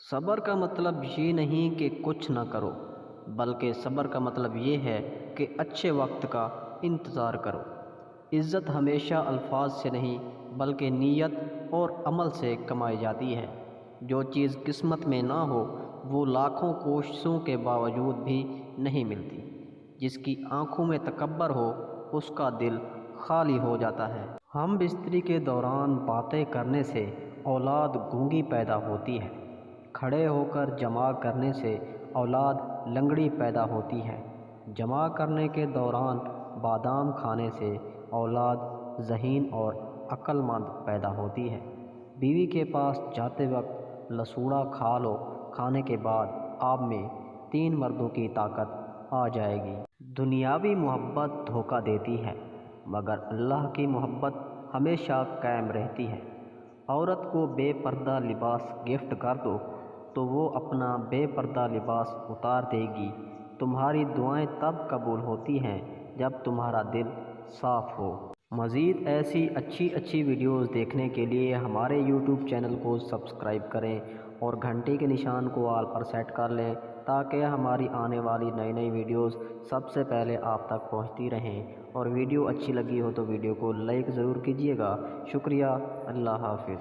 صبر کا مطلب یہ نہیں کہ کچھ نہ کرو، بلکہ صبر کا مطلب یہ ہے کہ اچھے وقت کا انتظار کرو۔ عزت ہمیشہ الفاظ سے نہیں بلکہ نیت اور عمل سے کمائی جاتی ہے۔ جو چیز قسمت میں نہ ہو وہ لاکھوں کوششوں کے باوجود بھی نہیں ملتی۔ جس کی آنکھوں میں تکبر ہو اس کا دل خالی ہو جاتا ہے۔ ہم بستری کے دوران باتیں کرنے سے اولاد گونگی پیدا ہوتی ہے، کھڑے ہو کر جمع کرنے سے اولاد لنگڑی پیدا ہوتی ہے، جمع کرنے کے دوران بادام کھانے سے اولاد ذہین اور عقل مند پیدا ہوتی ہے۔ بیوی کے پاس جاتے وقت لسوڑا کھا لو، کھانے کے بعد آپ میں 3 مردوں کی طاقت آ جائے گی۔ دنیاوی محبت دھوکہ دیتی ہے مگر اللہ کی محبت ہمیشہ قائم رہتی ہے۔ عورت کو بے پردہ لباس گفٹ کر دو تو وہ اپنا بے پردہ لباس اتار دے گی۔ تمہاری دعائیں تب قبول ہوتی ہیں جب تمہارا دل صاف ہو۔ مزید ایسی اچھی ویڈیوز دیکھنے کے لیے ہمارے یوٹیوب چینل کو سبسکرائب کریں اور گھنٹی کے نشان کو آل پر سیٹ کر لیں تاکہ ہماری آنے والی نئی ویڈیوز سب سے پہلے آپ تک پہنچتی رہیں۔ اور ویڈیو اچھی لگی ہو تو ویڈیو کو لائک ضرور کیجیے گا۔ شکریہ، اللہ حافظ۔